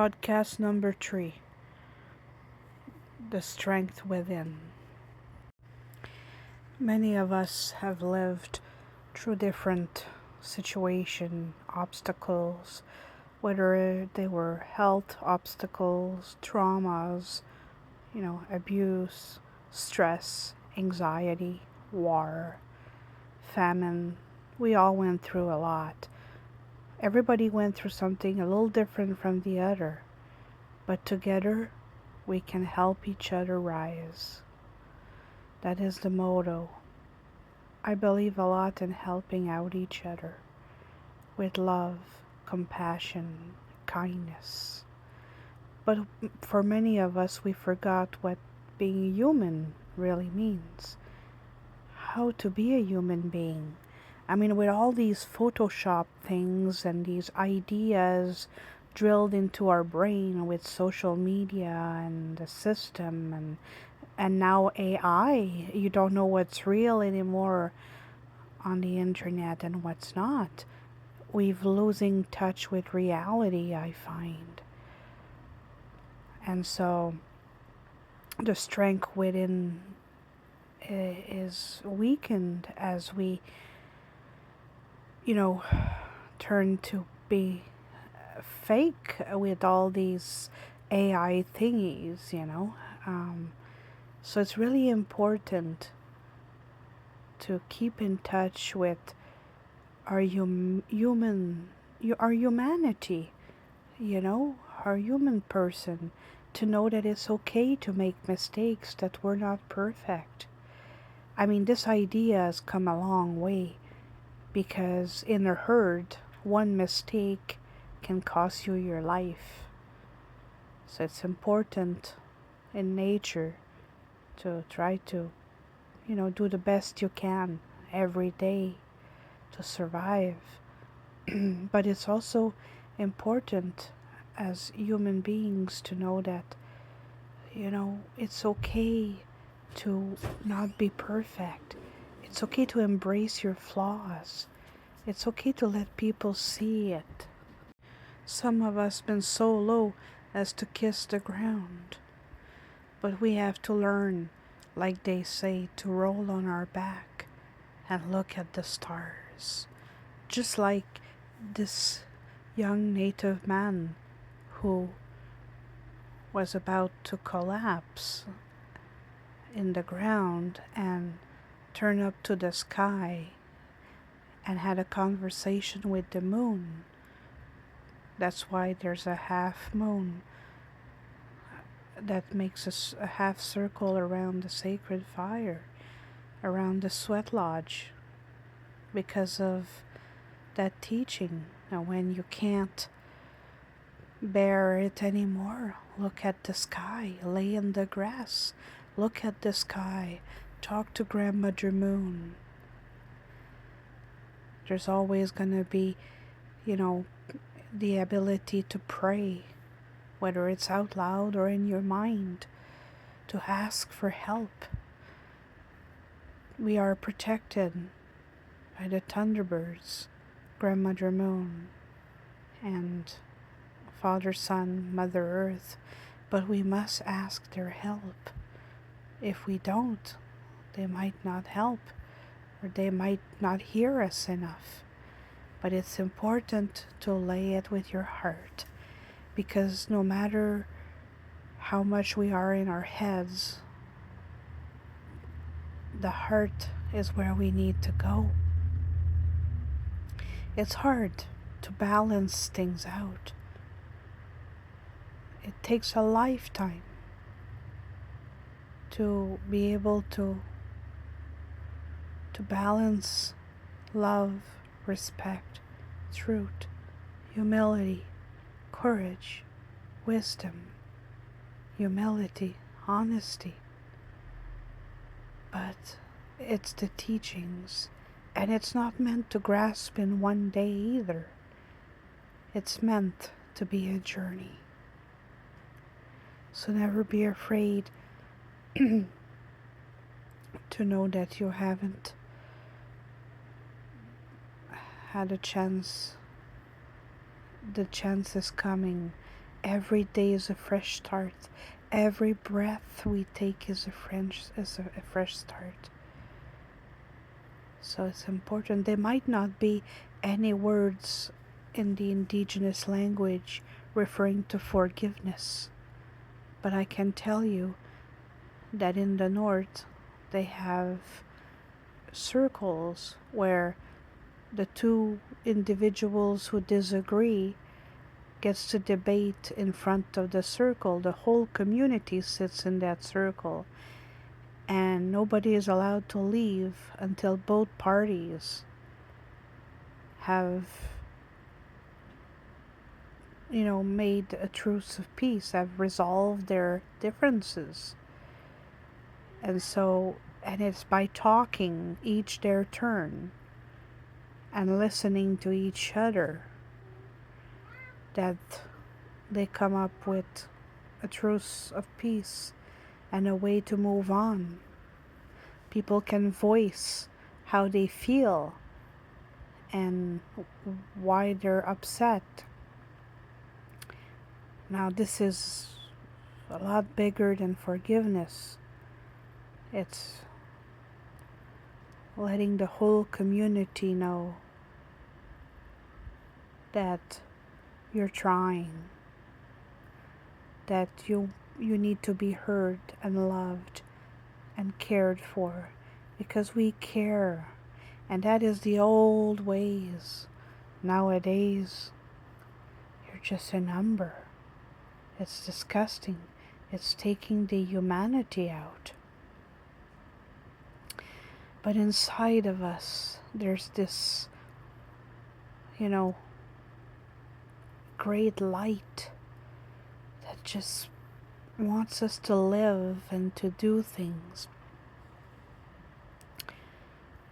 Podcast number 3, The Strength Within. Many of us have lived through different obstacles, whether they were health obstacles, traumas, abuse, stress, anxiety, war, famine. We all went through a lot. Everybody went through something a little different from the other, but together we can help each other rise. That is the motto. I believe a lot in helping out each other with love, compassion, kindness. But for many of us, we forgot what being human really means. How to be a human being. I mean, with all these Photoshop things and these ideas drilled into our brain with social media and the system and now AI, you don't know what's real anymore on the internet and what's not. We've losing touch with reality, I find. And so the strength within is weakened as we turn to be fake with all these AI thingies, So it's really important to keep in touch with our our humanity, our human person, to know that it's okay to make mistakes, that we're not perfect. I mean, this idea has come a long way, because in a herd, one mistake can cost you your life. So it's important in nature to try to, do the best you can every day to survive. But it's also important as human beings to know that, it's okay to not be perfect. It's okay to embrace your flaws. It's okay to let people see it. Some of us been so low as to kiss the ground. But we have to learn, like they say, to roll on our back and look at the stars. Just like this young native man who was about to collapse in the ground and turn up to the sky and had a conversation with the moon. That's why there's a half moon that makes a half circle around the sacred fire, around the sweat lodge, because of that teaching. Now, when you can't bear it anymore, look at the sky, lay in the grass, look at the sky, talk to Grandmother Moon. There's always going to be, the ability to pray, whether it's out loud or in your mind, to ask for help. We are protected by the Thunderbirds, Grandmother Moon, and Father Sun, Mother Earth, but we must ask their help. If we don't, they might not help, or they might not hear us enough. But it's important to lay it with your heart, because no matter how much we are in our heads, the heart is where we need to go. It's hard to balance things out. It takes a lifetime to be able to balance love, respect, truth, humility, courage, wisdom, humility, honesty. But it's the teachings, and it's not meant to grasp in one day either. It's meant to be a journey. So never be afraid to know that you haven't had a chance. The chance is coming, Every day is a fresh start. Every breath we take is a fresh start. So it's important. There might not be any words in the indigenous language referring to forgiveness, but I can tell you that in the north they have circles where the two individuals who disagree gets to debate in front of the circle. The whole community sits in that circle, and nobody is allowed to leave until both parties have, made a truce of peace, have resolved their differences. And it's by talking each their turn and listening to each other that they come up with a truce of peace and a way to move on. People can voice how they feel and why they're upset. Now, this is a lot bigger than forgiveness. It's letting the whole community know that you're trying, that you need to be heard and loved and cared for, because we care. And that is the old ways. Nowadays, you're just a number. It's disgusting. It's taking the humanity out. But inside of us, there's this, great light that just wants us to live and to do things.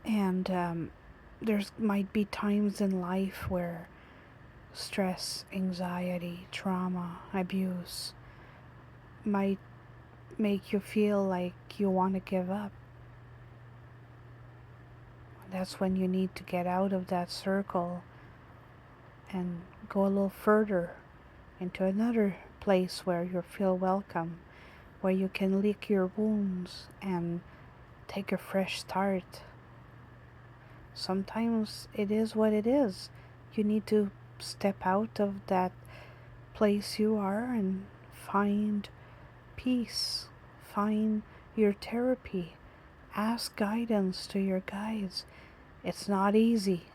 And there's might be times in life where stress, anxiety, trauma, abuse might make you feel like you want to give up. That's when you need to get out of that circle and go a little further into another place where you feel welcome, where you can lick your wounds and take a fresh start. Sometimes it is what it is. You need to step out of that place you are and find peace, find your therapy, ask guidance to your guides. It's not easy.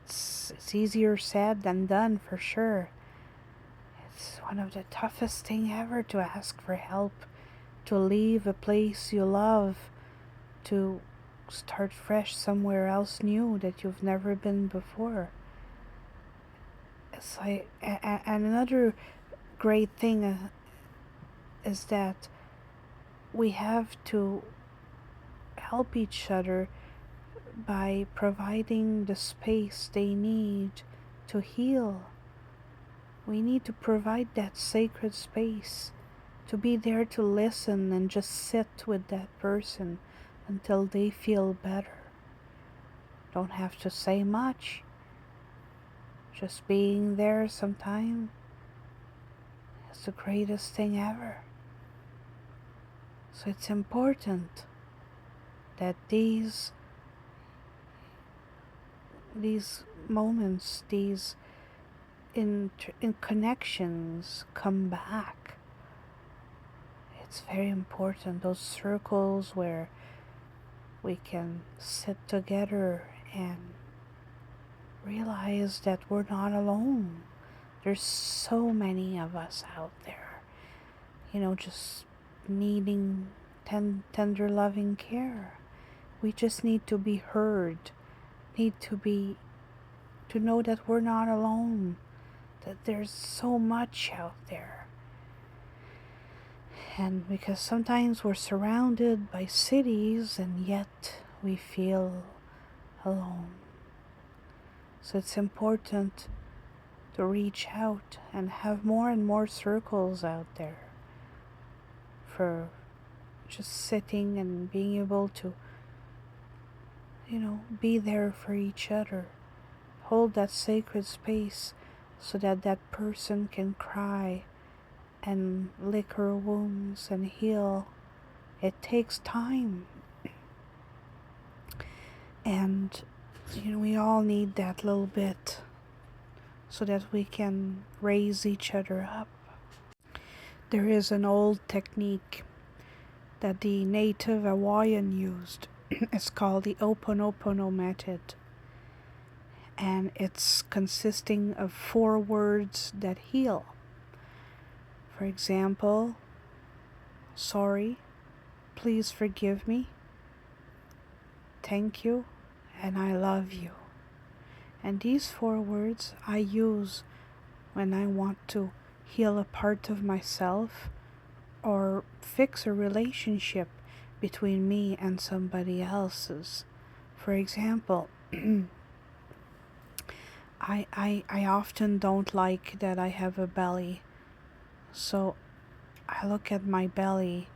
It's easier said than done, for sure. It's one of the toughest things ever to ask for help, to leave a place you love, to start fresh somewhere else new that you've never been before. It's like, and another great thing is that we have to help each other by providing the space they need to heal. We need to provide that sacred space, to be there to listen and just sit with that person until they feel better. Don't have to say much. Just being there sometime is the greatest thing ever. So it's important that these moments, these in connections come back. It's very important, those circles where we can sit together and realize that we're not alone. There's so many of us out there, just needing tender loving care. We just need to be heard, need to know that we're not alone, that there's so much out there. And because sometimes we're surrounded by cities and yet we feel alone. So it's important to reach out and have more and more circles out there for just sitting and being able to, be there for each other. Hold that sacred space so that that person can cry and lick her wounds and heal. It takes time. And we all need that little bit so that we can raise each other up. There is an old technique that the native Hawaiian used. It's called the Ho'oponopono method. And it's consisting of 4 words that heal. For example, sorry, please forgive me, thank you, and I love you. And these 4 words I use when I want to heal a part of myself or fix a relationship between me and somebody else's. For example, I often don't like that I have a belly. So I look at my belly,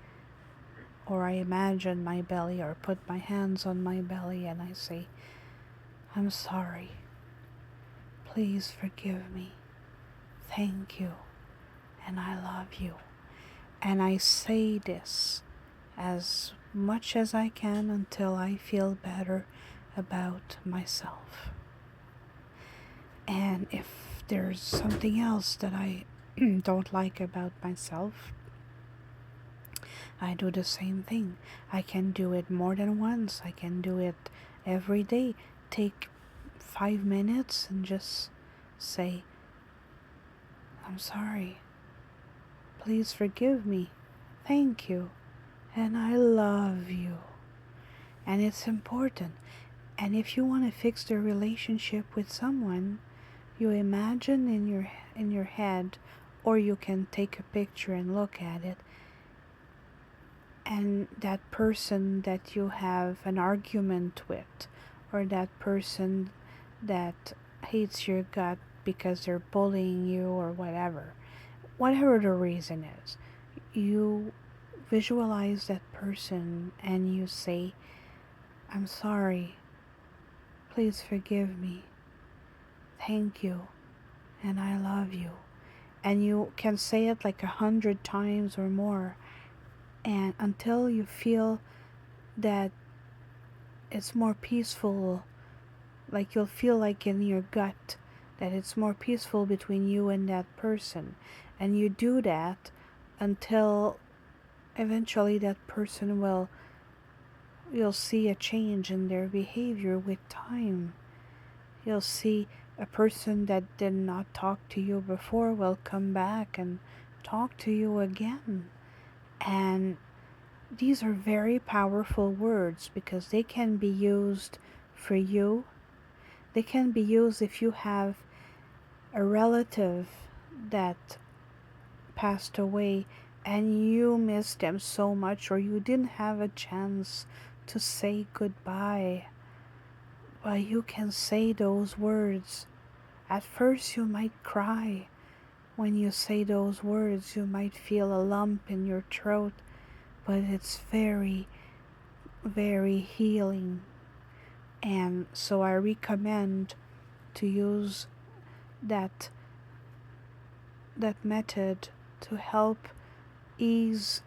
or I imagine my belly, or put my hands on my belly and I say, I'm sorry. Please forgive me. Thank you. And I love you. And I say this as much as I can until I feel better about myself. And if there's something else that I don't like about myself, I do the same thing. I can do it more than once. I can do it every day. Take 5 minutes and just say, I'm sorry. Please forgive me. Thank you. And I love you. And it's important. And if you want to fix the relationship with someone, you imagine in your head, or you can take a picture and look at it, and that person that you have an argument with, or that person that hates your gut because they're bullying you or whatever the reason is, you visualize that person and you say, I'm sorry, please forgive me, thank you, and I love you. And you can say it like 100 times or more, and until you feel that it's more peaceful, like you'll feel like in your gut that it's more peaceful between you and that person. And you do that until eventually that person you'll see a change in their behavior with time. You'll see a person that did not talk to you before will come back and talk to you again. And these are very powerful words because they can be used for you. They can be used if you have a relative that passed away and you miss them so much, or you didn't have a chance to say goodbye. Well, you can say those words. At first you might cry. When you say those words, you might feel a lump in your throat, but it's very, very healing. And so I recommend to use that method to help ease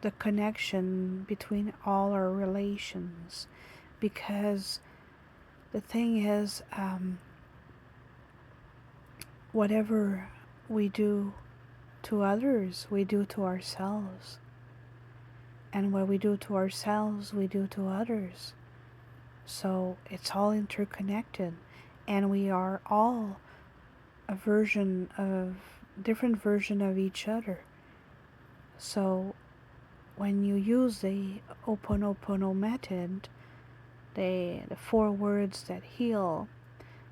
the connection between all our relations. Because the thing is, whatever we do to others, we do to ourselves. And what we do to ourselves, we do to others. So it's all interconnected, and we are all a different version of each other. So when you use the Ho'oponopono method, the 4 words that heal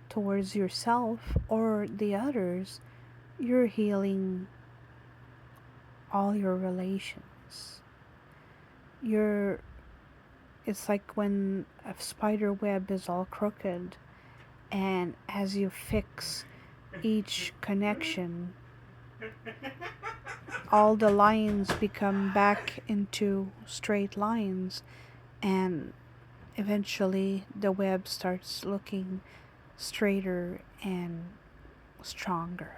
towards yourself or the others, you're healing all your relations. It's like when a spider web is all crooked, and as you fix each connection, all the lines become back into straight lines, and eventually the web starts looking straighter and stronger.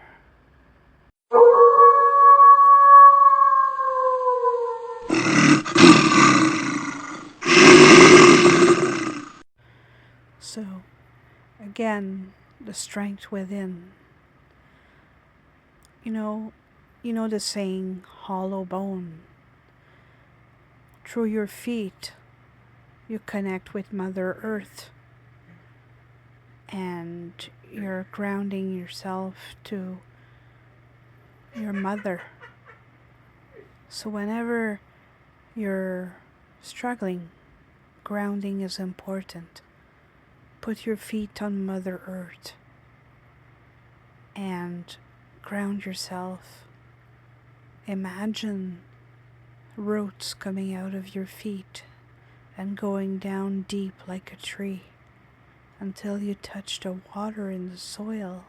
again, the strength within. You know, the saying, hollow bone. Through your feet, you connect with Mother Earth, and you're grounding yourself to your mother. So whenever you're struggling, grounding is important. Put your feet on Mother Earth and ground yourself. Imagine roots coming out of your feet and going down deep like a tree until you touch the water in the soil.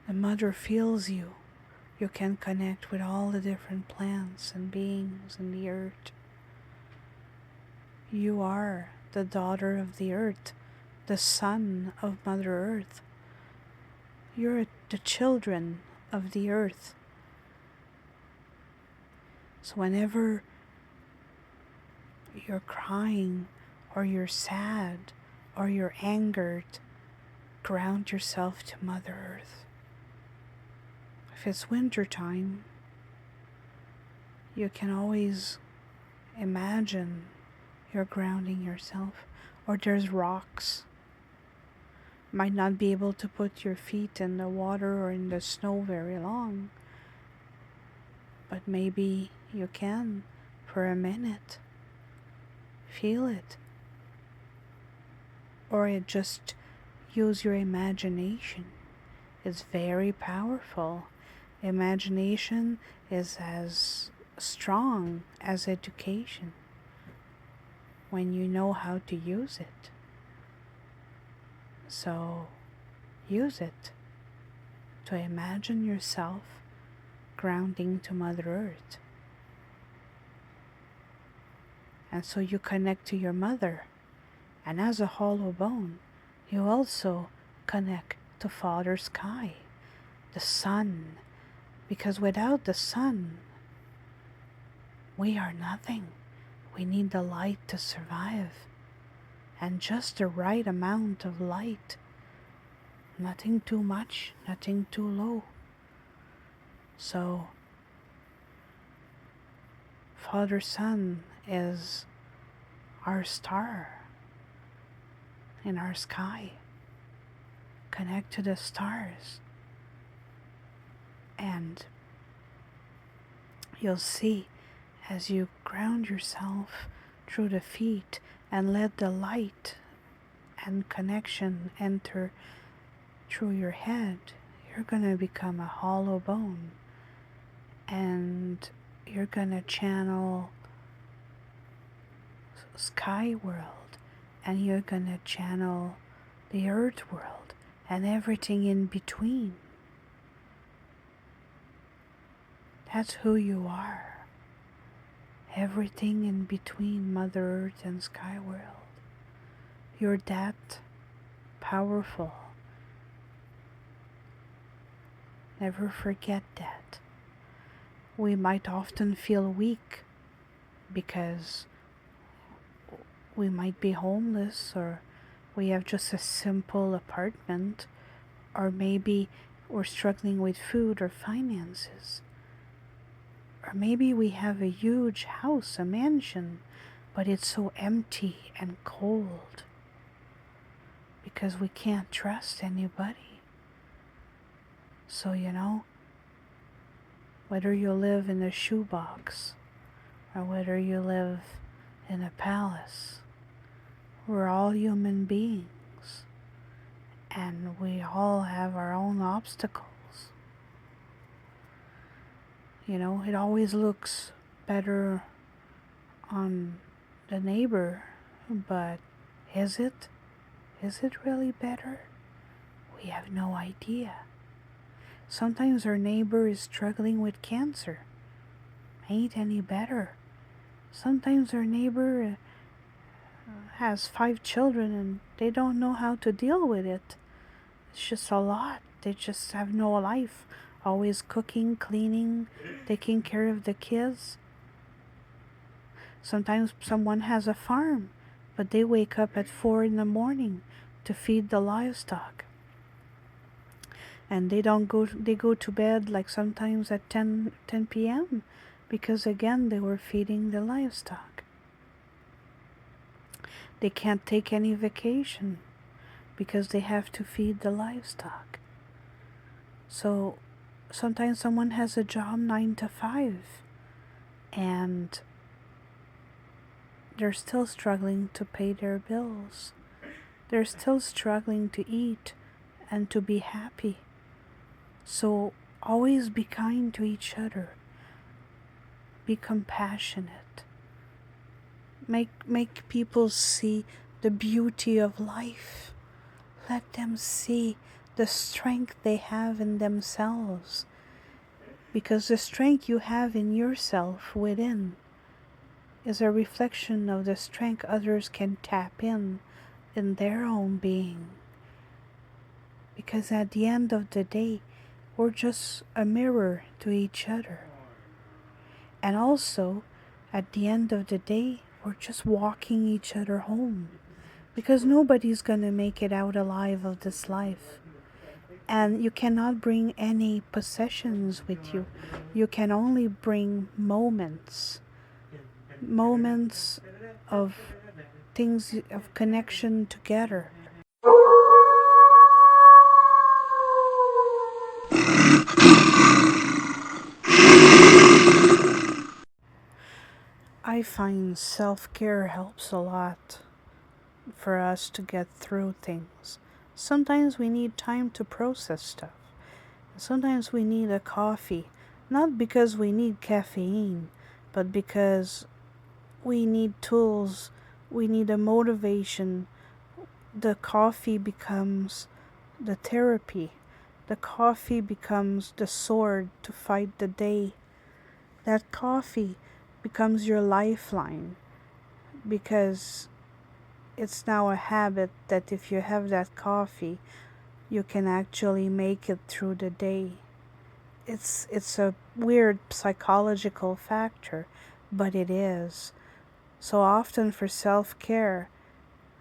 The mother feels you. You can connect with all the different plants and beings in the earth. You are the daughter of the earth, the son of Mother Earth. You're the children of the earth. So whenever you're crying or you're sad or you're angered, ground yourself to Mother Earth. If it's winter time, you can always imagine you're grounding yourself. Or there's rocks. Might not be able to put your feet in the water or in the snow very long, but maybe you can for a minute. Feel it. Or just use your imagination. It's very powerful. Imagination is as strong as education when you know how to use it. So use it to imagine yourself grounding to Mother Earth. And so you connect to your mother. And as a hollow bone, you also connect to Father Sky, the sun. Because without the sun, we are nothing. We need the light to survive. And just the right amount of light. Nothing too much, nothing too low. So, Father Sun is our star in our sky. Connect to the stars. And you'll see as you ground yourself through the feet and let the light and connection enter through your head, you're going to become a hollow bone. And you're going to channel sky world. And you're going to channel the earth world and everything in between. That's who you are. Everything in between Mother Earth and Sky World. You're that powerful. Never forget that. We might often feel weak because we might be homeless, or we have just a simple apartment, or maybe we're struggling with food or finances. Or maybe we have a huge house, a mansion, but it's so empty and cold because we can't trust anybody. So, whether you live in a shoebox or whether you live in a palace, we're all human beings and we all have our own obstacles. It always looks better on the neighbor, but is it? Is it really better? We have no idea. Sometimes our neighbor is struggling with cancer. Ain't any better. Sometimes our neighbor has 5 children and they don't know how to deal with it. It's just a lot. They just have no life. Always cooking, cleaning, taking care of the kids. Sometimes someone has a farm but they wake up at 4 in the morning to feed the livestock. And they go to bed like sometimes at 10 p.m. because again they were feeding the livestock. They can't take any vacation because they have to feed the livestock. So sometimes someone has a job 9 to 5 and they're still struggling to pay their bills. They're still struggling to eat and to be happy. So always be kind to each other. Be compassionate. Make people see the beauty of life. Let them see the strength they have in themselves. Because the strength you have in yourself within is a reflection of the strength others can tap in their own being. Because at the end of the day, we're just a mirror to each other. And also, at the end of the day, we're just walking each other home. Because nobody's going to make it out alive of this life. And you cannot bring any possessions with you. You can only bring moments. Moments of things, of connection together. I find self-care helps a lot for us to get through things. Sometimes we need time to process stuff. Sometimes we need a coffee, not because we need caffeine, but because we need tools, we need a motivation. The coffee becomes the therapy. The coffee becomes the sword to fight the day. That coffee becomes your lifeline because it's now a habit that if you have that coffee, you can actually make it through the day. It's a weird psychological factor, but it is. So often for self-care,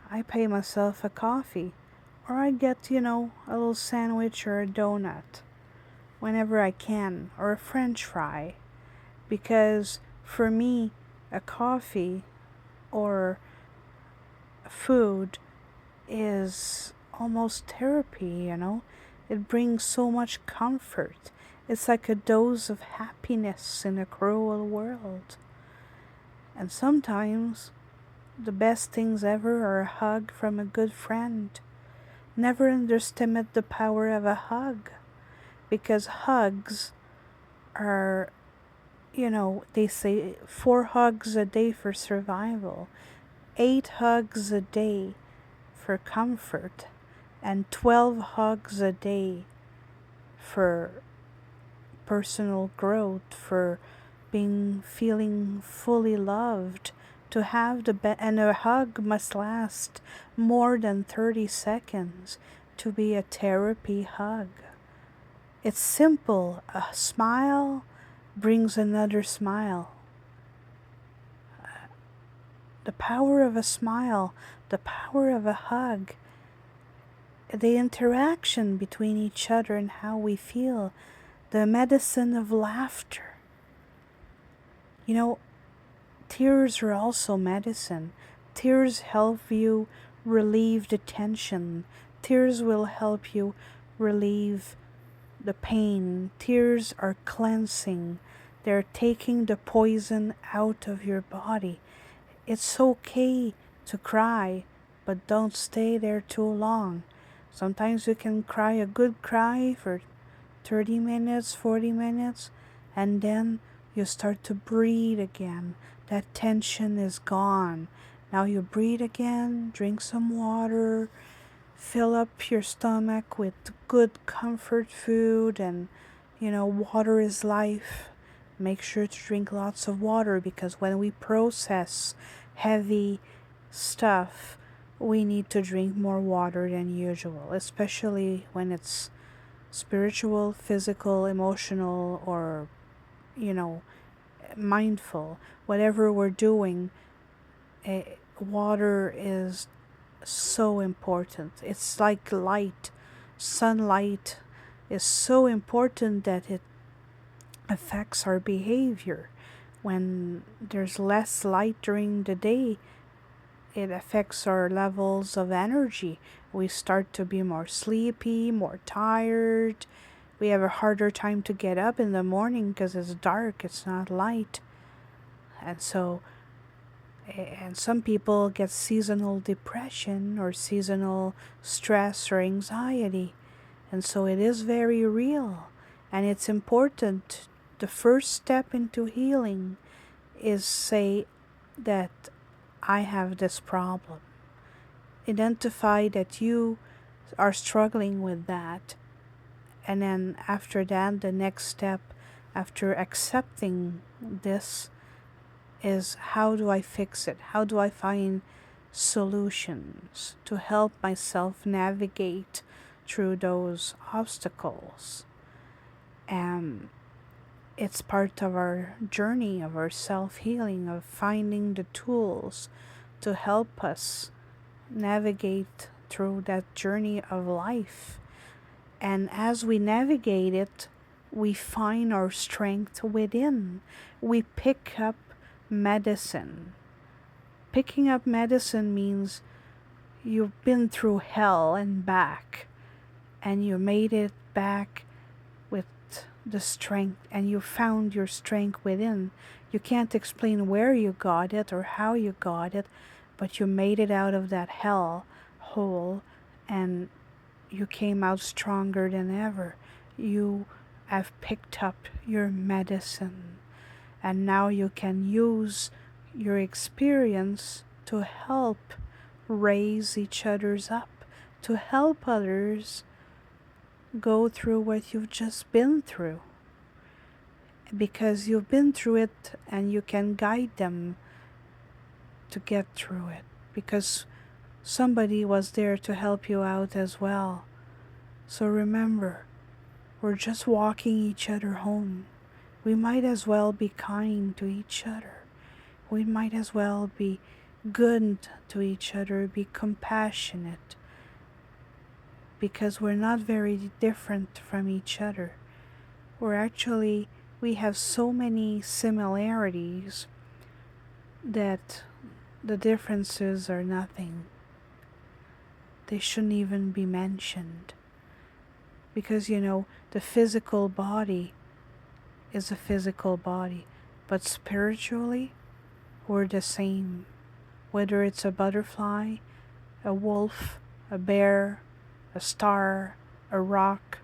I pay myself a coffee, or I get, a little sandwich or a donut whenever I can, or a French fry. Because for me, a coffee or food is almost therapy, It brings so much comfort. It's like a dose of happiness in a cruel world. And sometimes the best things ever are a hug from a good friend. Never underestimate the power of a hug, because hugs are, they say 4 hugs a day for survival, 8 hugs a day for comfort, and 12 hugs a day for personal growth, for feeling fully loved, to have and a hug must last more than 30 seconds to be a therapy hug. It's simple. A smile brings another smile. The power of a smile, the power of a hug, the interaction between each other and how we feel, the medicine of laughter. Tears are also medicine. Tears help you relieve the tension. Tears will help you relieve the pain. Tears are cleansing. They're taking the poison out of your body. It's okay to cry, but don't stay there too long. Sometimes you can cry a good cry for 30 minutes, 40 minutes, and then you start to breathe again. That tension is gone. Now you breathe again, drink some water, fill up your stomach with good comfort food, and water is life. Make sure to drink lots of water, because when we process heavy stuff, we need to drink more water than usual, especially when it's spiritual, physical, emotional, or mindful. Whatever we're doing, water is so important. It's like light. Sunlight is so important that it affects our behavior. When there's less light during the day, it affects our levels of energy. We start to be more sleepy, more tired. We have a harder time to get up in the morning because it's dark, it's not light. And so, and some people get seasonal depression or seasonal stress or anxiety. And so it is very real. And it's important. The first step into healing is say that I have this problem. Identify that you are struggling with that. And then after that, the next step, after accepting this, is how do I fix it? How do I find solutions to help myself navigate through those obstacles? And it's part of our journey of our self-healing, of finding the tools to help us navigate through that journey of life. And as we navigate it, we find our strength within. We pick up medicine. Picking up medicine means you've been through hell and back, and you made it back with the strength, and you found your strength within. You can't explain where you got it or how you got it, but you made it out of that hell hole, and you came out stronger than ever. You have picked up your medicine, and now you can use your experience to help raise each other's up, to help others go through what you've just been through. Because you've been through it and you can guide them to get through it. Because somebody was there to help you out as well. So remember, we're just walking each other home. We might as well be kind to each other. We might as well be good to each other, be compassionate, because we're not very different from each other. We have so many similarities that the differences are nothing. They shouldn't even be mentioned. Because, the physical body is a physical body, but spiritually, we're the same. Whether it's a butterfly, a wolf, a bear, a star, a rock,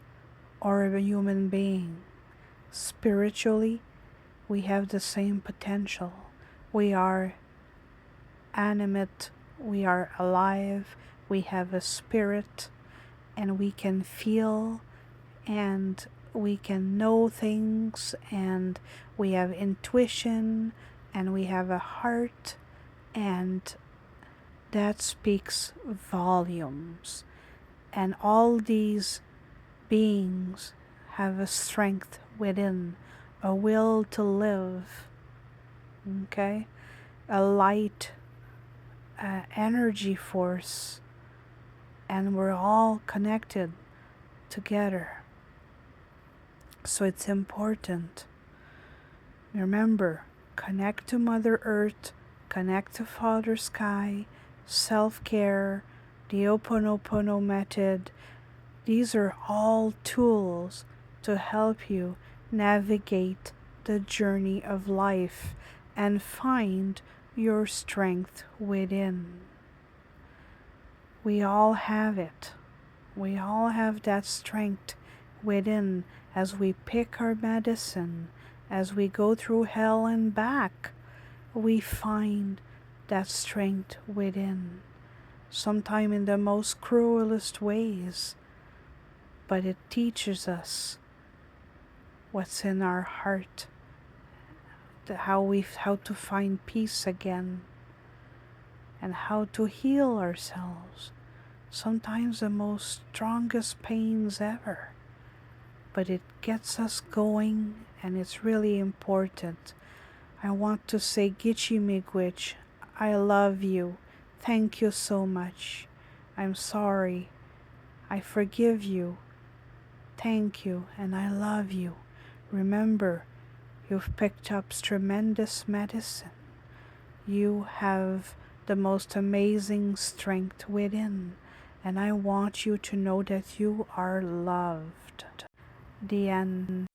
or a human being. Spiritually, we have the same potential. We are animate, we are alive, we have a spirit, and we can feel, and we can know things, and we have intuition, and we have a heart, and that speaks volumes. And all these beings have a strength within, a will to live, okay? A light energy force, and we're all connected together. So it's important. Remember, connect to Mother Earth, connect to Father Sky, self-care, the Ho'oponopono method. These are all tools to help you navigate the journey of life and find your strength within. We all have it. We all have that strength within as we pick our medicine, as we go through hell and back. We find that strength within, sometimes in the most cruelest ways, but it teaches us what's in our heart, how to find peace again, and how to heal ourselves. Sometimes the most strongest pains ever, but it gets us going, and it's really important. I want to say, Gichi Miigwech, I love you. Thank you so much. I'm sorry. I forgive you. Thank you, and I love you. Remember, you've picked up tremendous medicine. You have the most amazing strength within, and I want you to know that you are loved. The end.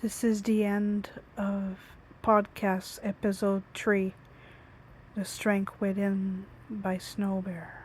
This is the end of podcast episode 3, The Strength Within by Snow Bear.